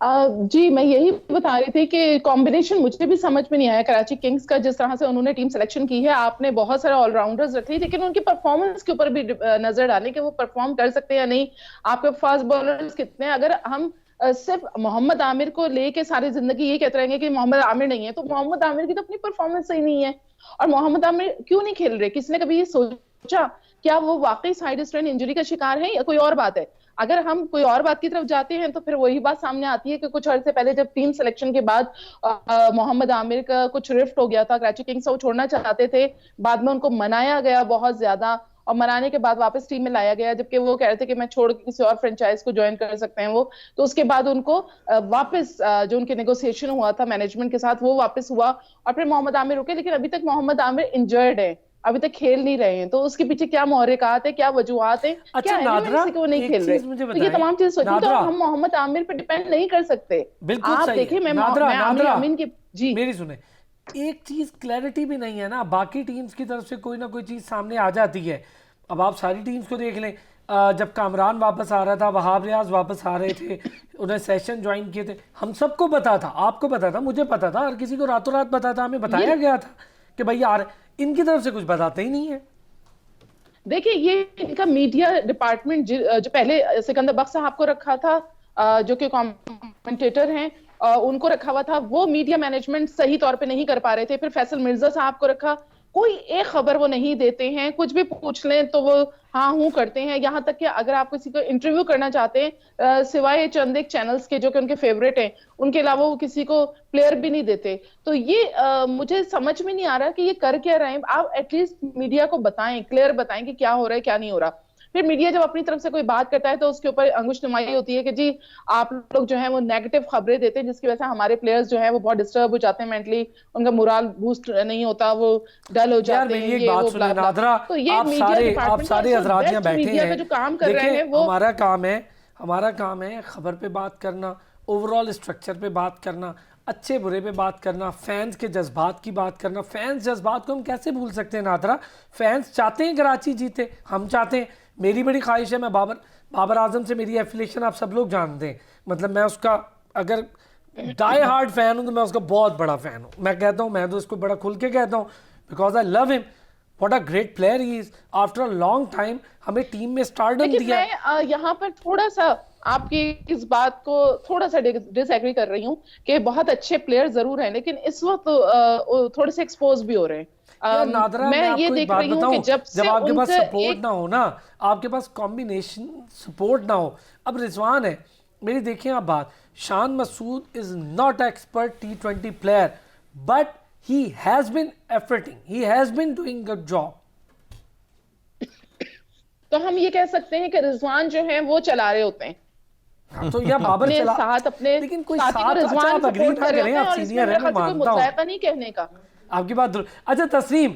जी मैं यही बता रही थी कि कॉम्बिनेशन मुझे भी समझ में नहीं आया कराची किंग्स का, जिस तरह से उन्होंने टीम सिलेक्शन की है। आपने बहुत सारे ऑलराउंडर्स रखे, लेकिन उनकी परफॉर्मेंस के ऊपर भी नजर डालें कि वो परफॉर्म कर सकते हैं या नहीं। आपके फास्ट बॉलर्स कितने हैं? अगर हम सिर्फ मोहम्मद आमिर को लेके सारी जिंदगी ये कहते रहेंगे कि मोहम्मद आमिर नहीं है, तो मोहम्मद आमिर की तो अपनी परफॉर्मेंस सही नहीं है। और मोहम्मद आमिर क्यों नहीं खेल रहे? किसी ने कभी ये सोचा क्या वो वाकई साइड स्ट्रेन इंजरी का शिकार है या कोई और बात है? अगर हम कोई और बात की तरफ जाते हैं तो फिर वही बात सामने आती है कि कुछ अर्से पहले जब टीम सिलेक्शन के बाद मोहम्मद आमिर का कुछ रिफ्ट हो गया था, कराची किंग्स वो छोड़ना चाहते थे, बाद में उनको मनाया गया बहुत ज्यादा, और मनाने के बाद वापस टीम में लाया गया, जबकि वो कह रहे थे कि मैं छोड़ के किसी और फ्रेंचाइज को ज्वाइन कर सकते हैं वो। तो उसके बाद उनको वापस जो उनके नेगोशिएशन हुआ था मैनेजमेंट के साथ वो वापस हुआ, और फिर मोहम्मद आमिर रुके। लेकिन अभी तक मोहम्मद आमिर इंजर्ड है, अभी तक खेल नहीं रहे हैं। तो उसके पीछे क्या मोहरिकात है, क्या वजूहात है, क्या नादरा, है कि वो नहीं खेल रहे? तो ये तमाम चीजें सोचिए, तो हम मोहम्मद आमिर पे डिपेंड नहीं कर सकते। बिल्कुल आप देखिए, मैं आमिर अमीन की जी मेरी सुने, एक चीज क्लैरिटी भी नहीं है ना, बाकी टीम्स की तरफ से कोई ना कोई चीज सामने आ जाती है। अब आप सारी टीम्स को देख लें, जब कामरान वापस आ रहा था, वहाब रियाज वापस आ रहे थे, उन्हें सेशन ज्वाइन किए थे, हम सबको पता था, आपको पता था, मुझे पता था, हर किसी को रातों रात पता था, हमें बताया गया था कि भाई यार इनकी तरफ से कुछ बताते ही नहीं है। देखिए, ये इनका मीडिया डिपार्टमेंट जो पहले सिकंदर बख्श साहब को रखा था, जो कि कमेंटेटर हैं, उनको रखा हुआ था, वो मीडिया मैनेजमेंट सही तौर पे नहीं कर पा रहे थे। फिर फैसल मिर्जा साहब को रखा, कोई एक खबर वो नहीं देते हैं, कुछ भी पूछ लें तो वो हाँ हूं करते हैं। यहाँ तक कि अगर आप किसी को इंटरव्यू करना चाहते हैं, सिवाय चंद एक चैनल्स के जो कि उनके फेवरेट हैं, उनके अलावा वो किसी को प्लेयर भी नहीं देते। तो ये मुझे समझ में नहीं आ रहा कि ये कर क्या रहे हैं। आप एटलीस्ट मीडिया को बताएं, क्लियर बताएं कि क्या हो रहा है क्या नहीं हो रहा। फिर मीडिया जब अपनी तरफ से कोई बात करता है तो उसके ऊपर अंगुश नुमाई होती है कि जी आप लोग जो है वो नेगेटिव खबरें देते हैं, जिसकी वजह से हमारे प्लेयर्स जो है वो बहुत डिस्टर्ब हो जाते हैं, मेंटली उनका मोरल बूस्ट नहीं होता, वो डल हो जाते हैं। ये बात सुने नादरा, तो ये आप सारे हजरातियां बैठे हैं, जो काम कर रहे हैं वो हमारा काम है खबर पे बात करना, ओवरऑल स्ट्रक्चर पे बात करना, अच्छे बुरे पे बात करना, फैंस के जज्बात की बात करना। फैंस जज्बात को हम कैसे भूल सकते हैं नादरा? फैंस चाहते हैं कराची जीते, हम चाहते हैं। मेरी बड़ी ख्वाहिश है, मैं बाबर आजम से मेरी एफिलिएशन आप सब लोग जानते हैं, मतलब मैं उसका अगर डाई हार्ड फैन हूँ तो मैं उसका बहुत बड़ा फैन हूँ। मैं कहता हूँ, मैं तो इसको बड़ा खुल के कहता हूँ, because I love him, what a great player he is. After a long time हमें टीम में स्टारडम दिया। मैं यहाँ पर थोड़ा सा आपकी इस बात को थोड़ा सा डिसएग्री कर रही हूँ कि बहुत अच्छे प्लेयर जरूर हैं, लेकिन इस वक्त थोड़े से एक्सपोज भी हो रहे हैं। नादरा, मैं ये देख रही हूँ कि जब आपके पास सपोर्ट ना हो ना, आपके पास कॉम्बिनेशन सपोर्ट ना हो। अब रिजवान है, मेरी देखिए आप बात, Shan Masood is not expert T20 player, but he has been efforting, he has been doing good job. तो हम ये कह सकते हैं कि रिजवान जो है वो चला रहे होते हैं, तो या बाबर चला साथ अपने, लेकिन कोई साथ रिजवान सपोर्ट कर रहे हैं, आप सीनियर है, मैं मानता हूं नहीं कहने का आपकी बात। अच्छा तस्नीम,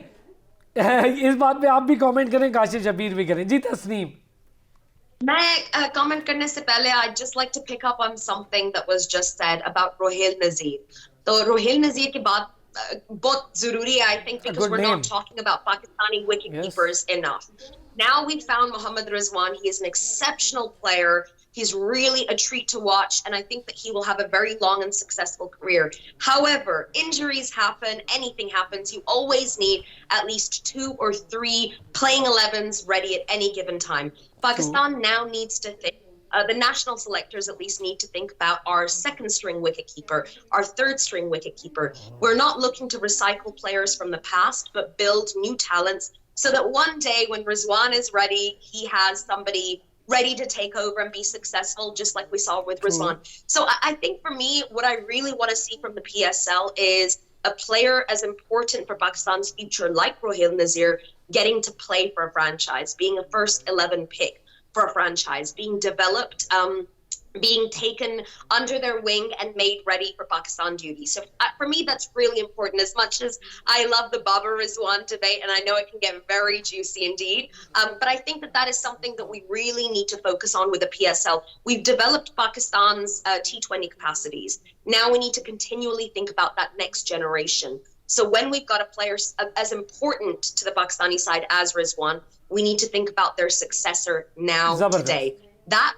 इस बात पे आप भी कमेंट करें, काशिफ शबीर भी करें। जी तस्नीम। मैं कमेंट करने से पहले I'd just like to pick up on something that was just said about Rohil Nazir. तो रोहिल नजीर की बात बहुत जरूरी है, I think, because we're not talking about Pakistani wicketkeepers enough. Now we found Mohammad Rizwan. He is an exceptional player. He's really a treat to watch, and I think that he will have a very long and successful career. However, injuries happen, anything happens. You always need at least 2 or 3 playing 11s ready at any given time. Pakistan now needs to think, the national selectors at least need to think about our second string wicketkeeper, our third string wicketkeeper. We're not looking to recycle players from the past, but build new talents so that one day when Rizwan is ready, he has somebody ready to take over and be successful, just like we saw with Rizwan. So I think for me, what I really want to see from the PSL is a player as important for Pakistan's future, like Rohil Nazir, getting to play for a franchise, being a first 11 pick for a franchise, being developed, being taken under their wing and made ready for Pakistan duty. So for me, that's really important. As much as I love the Babar Rizwan debate, and I know it can get very juicy indeed, but I think that that is something that we really need to focus on with the PSL. We've developed Pakistan's T20 capacities. Now we need to continually think about that next generation. So when we've got a player as important to the Pakistani side as Rizwan, we need to think about their successor now, today. That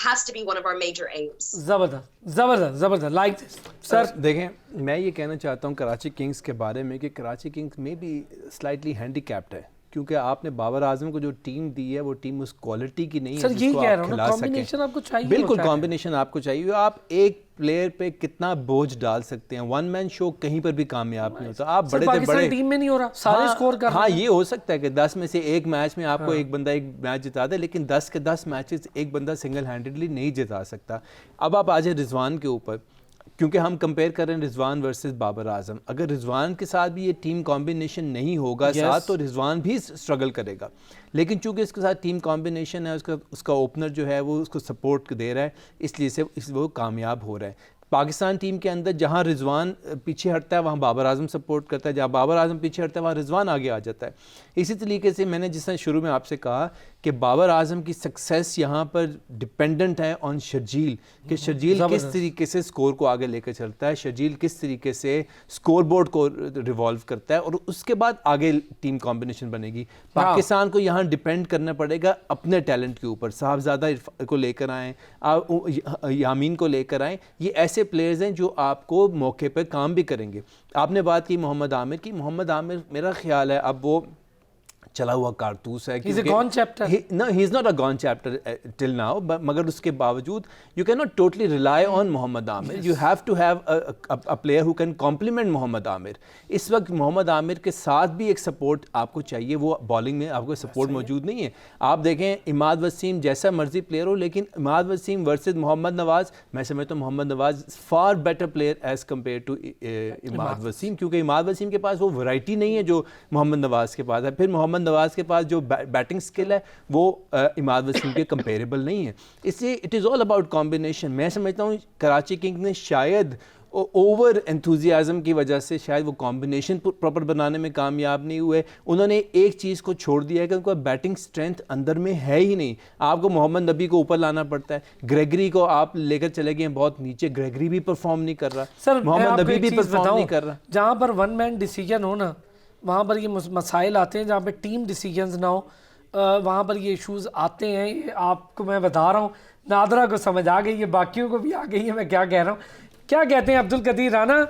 has to be one of our major aims. जबरदस्त जबरदस्त जबरदस्त, like this sir. देखें, मैं ये कहना चाहता हूँ Karachi Kings के बारे में कि कराची किंग्स में भी स्लाइटली हैंडीकैप्ड है, क्योंकि आपने बाबर आजम को जो टीम दी है वो टीम उस क्वालिटी की नहीं है सर, ये जिसको कह आप रहा हूं ना, खिला कॉम्बिनेशन आपको सकें। चाहिए बिल्कुल, होता है। कॉम्बिनेशन आपको चाहिए। आप एक प्लेयर पे कितना बोझ डाल सकते हैं, वन मैन शो कहीं पर भी कामयाब नहीं होता। आप बड़े से बड़े टीम में नहीं हो रहा, सारे स्कोर कर हाँ, रहे हैं। ये हो सकता है कि 10 में से एक मैच में आपको एक बंदा एक मैच जिता दे, लेकिन 10 के 10 मैचेस एक बंदा सिंगल हैंडेडली नहीं जिता सकता। अब आप आ जाए रिजवान के ऊपर, क्योंकि हम कंपेयर कर रहे हैं रिजवान वर्सेस बाबर आजम। अगर रिजवान के साथ भी ये टीम कॉम्बिनेशन नहीं होगा साथ, तो रिजवान भी स्ट्रगल करेगा। लेकिन चूंकि इसके साथ टीम कॉम्बिनेशन है, उसका ओपनर जो है वो उसको सपोर्ट दे रहा है, इसलिए वो कामयाब हो रहा है। पाकिस्तान टीम के अंदर जहां रिजवान पीछे हटता है वहां बाबर आजम सपोर्ट करता है, जहां बाबर आजम पीछे हटता है वहां रिजवान आगे आ जाता है। इसी तरीके से मैंने जिस तरह शुरू में आपसे कहा कि बाबर आजम की सक्सेस यहाँ पर डिपेंडेंट है ऑन शर्जील, कि शर्जील किस तरीके से स्कोर को आगे लेकर चलता है, शर्जील किस तरीके से स्कोर बोर्ड को रिवॉल्व करता है, और उसके बाद आगे टीम कॉम्बिनेशन बनेगी। पाकिस्तान को यहाँ डिपेंड करना पड़ेगा अपने टैलेंट के ऊपर। साहबजादा को लेकर आएँ, यामीन को लेकर आएँ, ये ऐसे प्लेयर्स हैं जो आपको मौके पर काम भी करेंगे। आपने बात की मोहम्मद आमिर की। मोहम्मद आमिर मेरा ख्याल है अब वो चला हुआ कारतूस है। He's a gone chapter. No, he's not a gone chapter till now. मगर उसके बावजूद you cannot totally rely on Mohammad Aamir. You have to have a player who can complement Mohammad Aamir. इस वक्त मोहम्मद आमिर के साथ भी एक सपोर्ट आपको चाहिए, वो बॉलिंग में आपको सपोर्ट मौजूद नहीं है। आप देखें इमाद वसीम जैसा मर्जी प्लेयर हो, लेकिन इमाद वसीम वर्सेस मोहम्मद नवाज, मैं समझता हूँ Mohammad Nawaz far better player as compare to Imad Wasim, क्योंकि इमाद वसीम के पास वो वैरायटी नहीं है जो मोहम्मद नवाज के पास है। फिर मोहम्मद नवाज के पास जो बैटिंग स्किल है वो इमाद वसीम के कंपेरेबल नहीं है। इसलिए it is all about combination. मैं समझता हूँ कराची किंग्स ने शायद ओवर एंथुजियाज़म की वजह से शायद वो कॉम्बिनेशन प्रॉपर बनाने में कामयाब नहीं हुए। उन्होंने एक चीज़ को छोड़ दिया है कि उनका बैटिंग स्ट्रेंथ अंदर में है ही नहीं। आपको मोहम्मद नबी को ऊपर लाना पड़ता है, ग्रेगरी को आप लेकर चले गए बहुत नीचे, ग्रेगरी भी परफॉर्म नहीं कर रहा, सर मोहम्मद नबी भी परफॉर्म नहीं कर रहा। जहाँ पर वन मैन डिसीजन हो ना, वहाँ पर ये मसाइल आते हैं। जहाँ पे टीम डिसीजंस ना हो, वहाँ पर ये इश्यूज आते हैं। ये आपको मैं बता रहा हूँ, नादरा को समझ आ गई है, बाकियों को भी आ गई है मैं क्या कह रहा हूँ। क्या कहते हैं अब्दुल कदीर राना,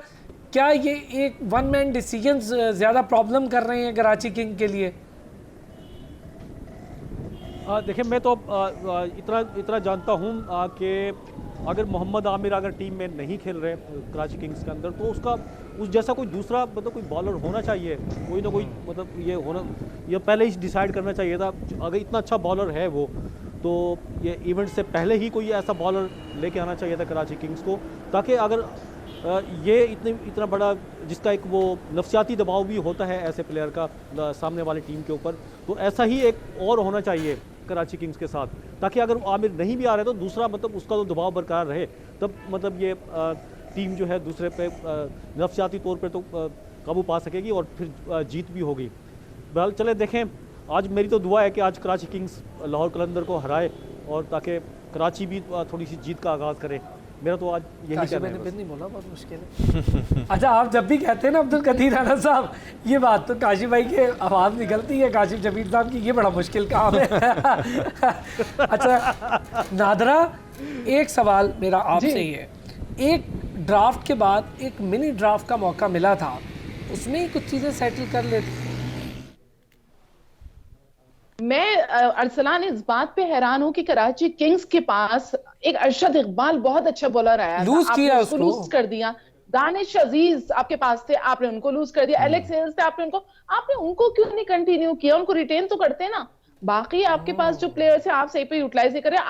क्या ये एक वन मैन डिसीजंस ज़्यादा प्रॉब्लम कर रहे हैं कराची किंग के लिए? देखिए, मैं तो इतना जानता हूँ कि अगर मोहम्मद आमिर अगर टीम में नहीं खेल रहे कराची किंग्स के अंदर, तो उसका उस जैसा कोई दूसरा मतलब कोई बॉलर होना चाहिए, कोई ना कोई मतलब ये पहले ही डिसाइड करना चाहिए था। अगर इतना अच्छा बॉलर है वो, तो ये इवेंट से पहले ही कोई ऐसा बॉलर लेके आना चाहिए था कराची किंग्स को, ताकि अगर ये इतना बड़ा जिसका एक वो नफसियाती दबाव भी होता है ऐसे प्लेयर का सामने वाली टीम के ऊपर, तो ऐसा ही एक और होना चाहिए कराची किंग्स के साथ, ताकि अगर आमिर नहीं भी आ रहे तो दूसरा मतलब उसका तो दबाव बरकरार रहे, तब मतलब ये टीम जो है दूसरे पे नफसियाती तौर पे तो काबू पा सकेगी और फिर जीत भी होगी। बहरहाल चले देखें, आज मेरी तो दुआ है कि आज कराची किंग्स लाहौर कलंदर को हराए और ताकि कराची भी थोड़ी सी जीत का आगाज़ करे। मेरा तो आज यही कहना है। नहीं बोला, बहुत मुश्किल है। अच्छा, आप जब भी कहते हैं ना अब्दुल कदीर राना साहब, ये बात तो काशिफ भाई के आवाज़ निकलती है, काशिफ जबीर साहब की, ये बड़ा मुश्किल काम है। अच्छा नादरा, एक सवाल मेरा आपसे ही है। एक ड्राफ्ट के बाद एक मिनी ड्राफ्ट का मौका मिला था, उसमें ही कुछ चीज़ें सेटल कर लेती। मैं अरसलान इस बात पे हैरान हूँ कि कराची किंग्स के पास एक अरशद इकबाल बहुत अच्छा बॉलर आया, लूज किया, उसको लूज कर दिया। दानिश अजीज आपके पास थे, आपने उनको लूज कर दिया। एलेक्स हेल्स थे, आपने उनको क्यों नहीं कंटिन्यू किया? उनको रिटेन तो करते ना। बाकी आपके पास जो प्लेयर्स है आप सही पे यूटिलाइज नहीं कर रहे।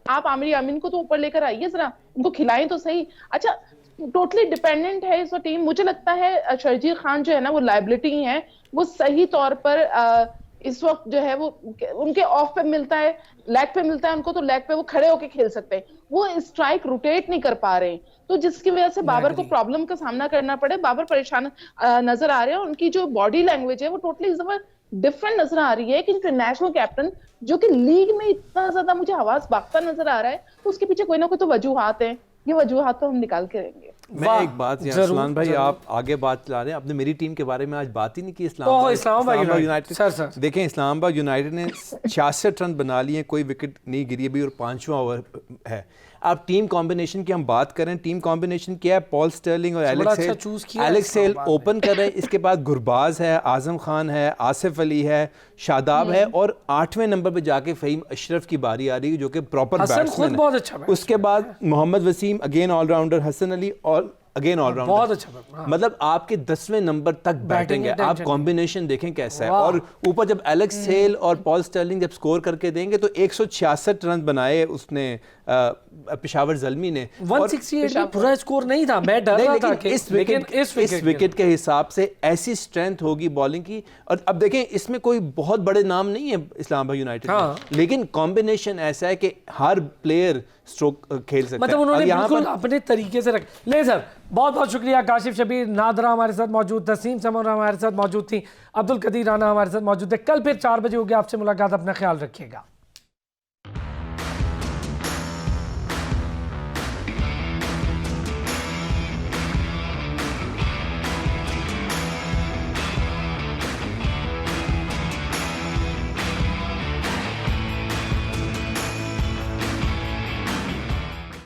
आप आमिर यामीन को तो ऊपर लेकर आइए, जरा उनको खिलाएं तो सही। अच्छा, टोटली डिपेंडेंट है इस टीम। मुझे लगता है शर्जील खान जो है ना वो लाइबिलिटी है, वो सही तौर पर इस वक्त जो है वो उनके ऑफ पे मिलता है, लेग पे मिलता है उनको, तो लेग पे वो खड़े होके खेल सकते हैं। वो स्ट्राइक रोटेट नहीं कर पा रहे हैं, तो जिसकी वजह से बाबर को प्रॉब्लम का सामना करना पड़े। बाबर परेशान नजर आ रहे हैं। उनकी जो बॉडी लैंग्वेज है वो टोटली डिफरेंट नजर आ रही है। एक इंटरनेशनल कैप्टन जो कि लीग में इतना ज्यादा मुझे आवाज भागता नजर आ रहा है, तो उसके पीछे कोई ना कोई तो वजूहात है। ये वजूहात तो हम निकाल के रहेंगे। मैं एक बात यहाँ इस्लाम भाई, आप आगे बात चला रहे हैं, आपने मेरी टीम के बारे में आज बात ही नहीं की। इस्लामाबाद यूनाइटेड सर देखें, इस्लामाबाद यूनाइटेड ने 66 रन बना लिए, कोई विकेट नहीं गिरी अभी और 5वां ओवर है। आप टीम कॉम्बिनेशन की हम बात करें, टीम कॉम्बिनेशन क्या है? पॉल स्टर्लिंग और एलेक्स हेल ओपन कर रहे हैं, इसके बाद गुरबाज है, आजम खान है, आसिफ अली है, शादाब है, और 8वें नंबर पे जाके फ़हीम अशरफ की बारी आ रही है जो कि प्रॉपर बैट्समैन है। उसके बाद मोहम्मद वसीम अगेन ऑलराउंडर, हसन अली और अगेन ऑलराउंडर, बहुत अच्छा। मतलब आपके 10वें नंबर तक बैटिंग है। आप कॉम्बिनेशन देखें कैसा है, और ऊपर जब एलेक्स हेल और पॉल स्टर्लिंग जब स्कोर करके देंगे तो 166 रन बनाए उसने पेशावर ज़ल्मी ने। 168 पूरा स्कोर नहीं था, मैं डर रहा था कि इस विकेट के हिसाब से ऐसी स्ट्रेंथ होगी बॉलिंग की। और अब देखें, इसमें कोई बहुत बड़े नाम नहीं है इस्लामाबाद यूनाइटेड में, लेकिन कॉम्बिनेशन ऐसा है कि हर प्लेयर स्ट्रोक खेल सकता है। मतलब उन्होंने बिल्कुल अपने तरीके से रख ले। सर बहुत बहुत शुक्रिया। काशिफ शबीर, नादरा हमारे साथ मौजूद, तस्नीम समर हमारे साथ मौजूद थी, अब्दुल कदीर राना हमारे साथ मौजूद है। कल फिर 4 बजे होगी आपसे मुलाकात, अपना ख्याल रखिएगा।